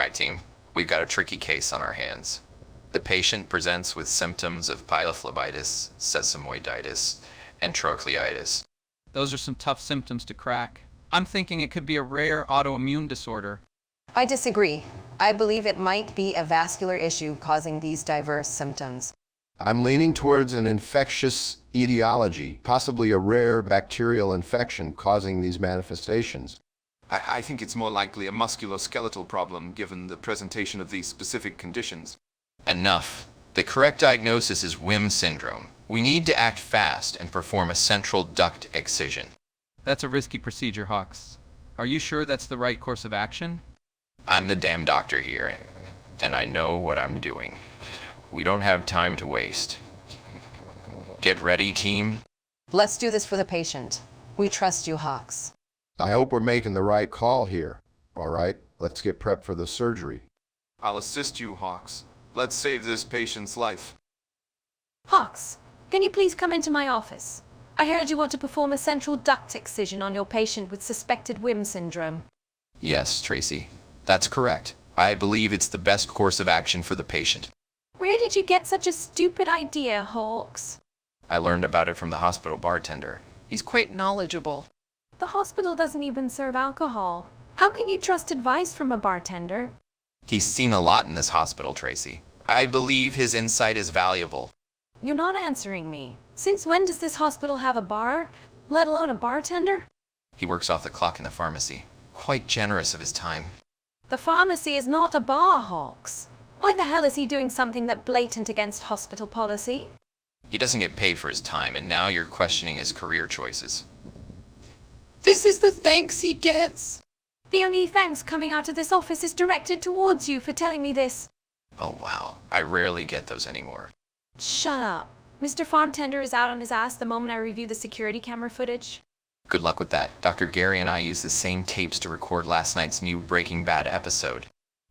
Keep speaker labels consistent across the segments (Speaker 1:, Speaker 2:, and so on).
Speaker 1: Alright, team. We've got a tricky case on our hands. The patient presents with symptoms of pilophlebitis, sesamoiditis, and trochleitis.
Speaker 2: Those are some tough symptoms to crack. I'm thinking it could be a rare autoimmune disorder.
Speaker 3: I disagree. I believe it might be a vascular issue causing these diverse symptoms.
Speaker 4: I'm leaning towards an infectious etiology, possibly a rare bacterial infection causing these manifestations.
Speaker 5: I think it's more likely a musculoskeletal problem given the presentation of these specific conditions.
Speaker 1: Enough. The correct diagnosis is WIM syndrome. We need to act fast and perform a central duct excision.
Speaker 2: That's a risky procedure, Hawks. Are you sure that's the right course of action?
Speaker 1: I'm the damn doctor here, and I know what I'm doing. We don't have time to waste. Get ready, team.
Speaker 3: Let's do this for the patient. We trust you, Hawks.
Speaker 4: I hope we're making the right call here. All right, let's get prepped for the surgery.
Speaker 5: I'll assist you, Hawks. Let's save this patient's life.
Speaker 6: Hawks, can you please come into my office? I heard you want to perform a central duct excision on your patient with suspected WIM syndrome.
Speaker 1: Yes, Tracy. That's correct. I believe it's the best course of action for the patient.
Speaker 6: Where did you get such a stupid idea, Hawks?
Speaker 1: I learned about it from the hospital bartender. He's quite knowledgeable.
Speaker 6: The hospital doesn't even serve alcohol. How can you trust advice from a bartender?
Speaker 1: He's seen a lot in this hospital, Tracy. I believe his insight is valuable.
Speaker 6: You're not answering me. Since when does this hospital have a bar, let alone a bartender?
Speaker 1: He works off the clock in the pharmacy. Quite generous of his time.
Speaker 6: The pharmacy is not a bar, Hawks. Why the hell is he doing something that blatant against hospital policy?
Speaker 1: He doesn't get paid for his time, and now you're questioning his career choices.
Speaker 7: This is the thanks he gets.
Speaker 6: The only thanks coming out of this office is directed towards you for telling me this.
Speaker 1: Oh wow, I rarely get those anymore.
Speaker 6: Shut up. Mr. Bartender is out on his ass the moment I review the security camera footage.
Speaker 1: Good luck with that. Dr. Gary and I used the same tapes to record last night's new Breaking Bad episode.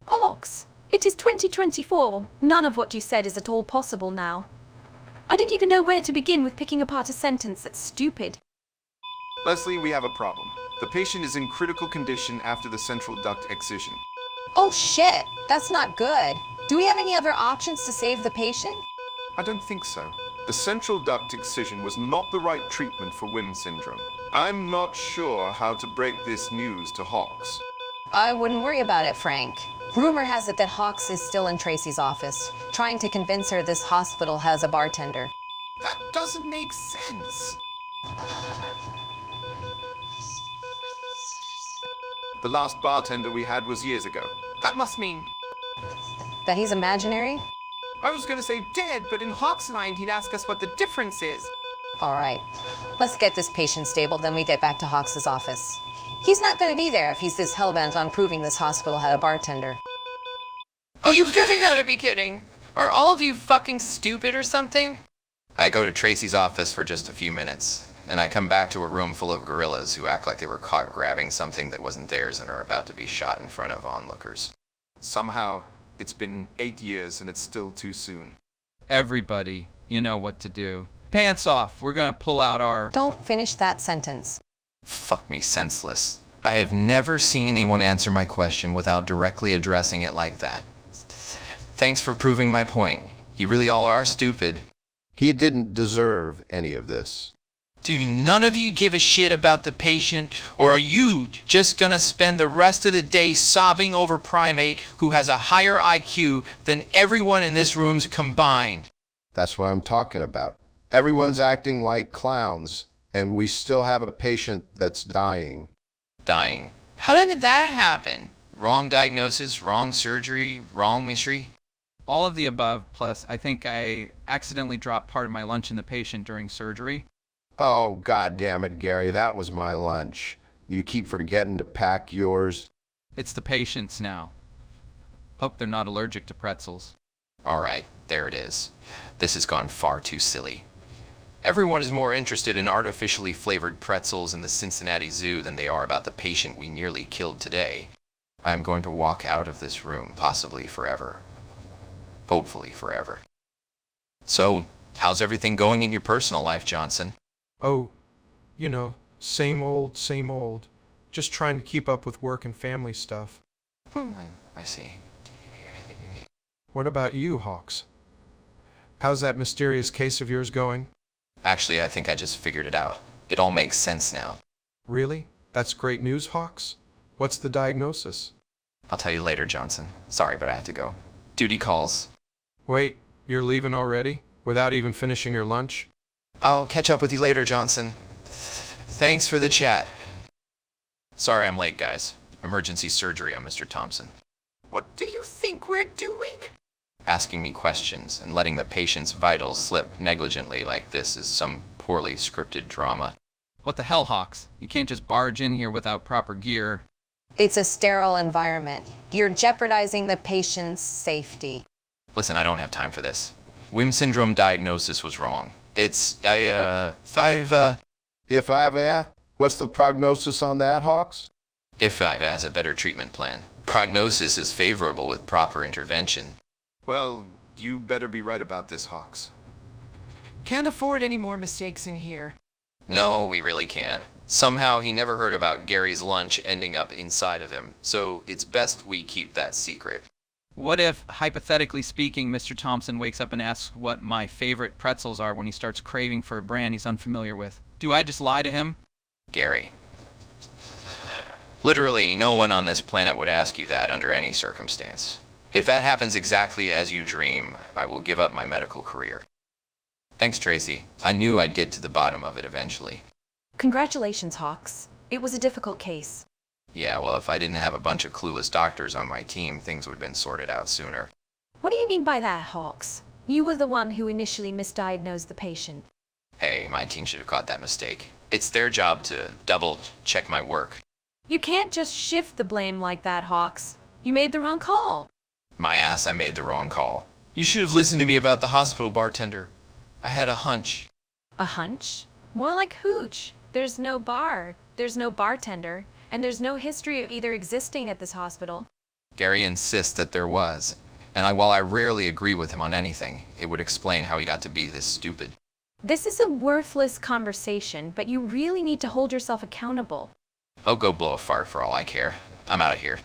Speaker 6: Hawks, it is 2024. None of what you said is at all possible now. I don't even know where to begin with picking apart a sentence that's stupid.
Speaker 5: Leslie, we have a problem. The patient is in critical condition after the central duct excision.
Speaker 3: Oh shit, that's not good. Do we have any other options to save the patient?
Speaker 5: I don't think so. The central duct excision was not the right treatment for WIM syndrome. I'm not sure how to break this news to Hawks.
Speaker 3: I wouldn't worry about it, Frank. Rumor has it that Hawks is still in Tracy's office, trying to convince her this hospital has a bartender.
Speaker 7: That doesn't make sense.
Speaker 5: The last bartender we had was years ago.
Speaker 7: That must mean...
Speaker 3: That he's imaginary?
Speaker 7: I was gonna say dead, but in Hawk's mind he'd ask us what the difference is.
Speaker 3: All right, let's get this patient stable, then we get back to Hawks' office. He's not going to be there if he's this hellbent on proving this hospital had a bartender.
Speaker 7: Oh, you've gotta be kidding. Are all of you fucking stupid or something?
Speaker 1: I go to Tracy's office for just a few minutes, and I come back to a room full of gorillas who act like they were caught grabbing something that wasn't theirs and are about to be shot in front of onlookers.
Speaker 5: Somehow, it's been 8 years and it's still too soon.
Speaker 2: Everybody, you know what to do. Pants off, we're gonna pull out our...
Speaker 3: Don't finish that sentence.
Speaker 1: Fuck me senseless. I have never seen anyone answer my question without directly addressing it like that. Thanks for proving my point. You really all are stupid.
Speaker 4: He didn't deserve any of this.
Speaker 7: Do none of you give a shit about the patient, or are you just gonna spend the rest of the day sobbing over Primate who has a higher IQ than everyone in this room's combined?
Speaker 4: That's what I'm talking about. Everyone's acting like clowns, and we still have a patient that's dying.
Speaker 1: Dying.
Speaker 7: How did that happen?
Speaker 1: Wrong diagnosis, wrong surgery, wrong mystery.
Speaker 2: All of the above, plus I think I accidentally dropped part of my lunch in the patient during surgery.
Speaker 4: Oh, God damn it, Gary, that was my lunch. You keep forgetting to pack yours.
Speaker 2: It's the patient's now. Hope they're not allergic to pretzels.
Speaker 1: Alright, there it is. This has gone far too silly. Everyone is more interested in artificially flavored pretzels in the Cincinnati Zoo than they are about the patient we nearly killed today. I am going to walk out of this room, possibly forever. Hopefully forever. So, how's everything going in your personal life, Johnson?
Speaker 8: Oh, you know, same old. Just trying to keep up with work and family stuff.
Speaker 1: I see.
Speaker 8: What about you, Hawks? How's that mysterious case of yours going?
Speaker 1: Actually, I think I just figured it out. It all makes sense now.
Speaker 8: Really? That's great news, Hawks. What's the diagnosis?
Speaker 1: I'll tell you later, Johnson. Sorry, but I have to go. Duty calls.
Speaker 8: Wait, you're leaving already? Without even finishing your lunch?
Speaker 1: I'll catch up with you later, Johnson. Thanks for the chat. Sorry I'm late, guys. Emergency surgery on Mr. Thompson.
Speaker 7: What do you think we're doing?
Speaker 1: Asking me questions and letting the patient's vitals slip negligently like this is some poorly scripted drama.
Speaker 2: What the hell, Hawks? You can't just barge in here without proper gear.
Speaker 3: It's a sterile environment. You're jeopardizing the patient's safety.
Speaker 1: Listen, I don't have time for this. WIM syndrome diagnosis was wrong. What's the
Speaker 4: prognosis on that, Hawks?
Speaker 1: IFIVA has a better treatment plan. Prognosis is favorable with proper intervention.
Speaker 5: Well, you better be right about this, Hawks.
Speaker 7: Can't afford any more mistakes in here.
Speaker 1: No, we really can't. Somehow he never heard about Gary's lunch ending up inside of him, so it's best we keep that secret.
Speaker 2: What if, hypothetically speaking, Mr. Thompson wakes up and asks what my favorite pretzels are when he starts craving for a brand he's unfamiliar with? Do I just lie to him?
Speaker 1: Gary. Literally, no one on this planet would ask you that under any circumstance. If that happens exactly as you dream, I will give up my medical career. Thanks, Tracy. I knew I'd get to the bottom of it eventually.
Speaker 6: Congratulations, Hawks. It was a difficult case.
Speaker 1: Yeah, well, if I didn't have a bunch of clueless doctors on my team, things would have been sorted out sooner.
Speaker 6: What do you mean by that, Hawks? You were the one who initially misdiagnosed the patient.
Speaker 1: Hey, my team should have caught that mistake. It's their job to double-check my work.
Speaker 6: You can't just shift the blame like that, Hawks. You made the wrong call.
Speaker 1: My ass, I made the wrong call. You should have listened to me about the hospital bartender. I had a hunch.
Speaker 6: A hunch? More like hooch. There's no bar, there's no bartender, and there's no history of either existing at this hospital.
Speaker 1: Gary insists that there was, and while I rarely agree with him on anything, it would explain how he got to be this stupid.
Speaker 6: This is a worthless conversation, but you really need to hold yourself accountable.
Speaker 1: I'll go blow a fart for all I care. I'm out of here.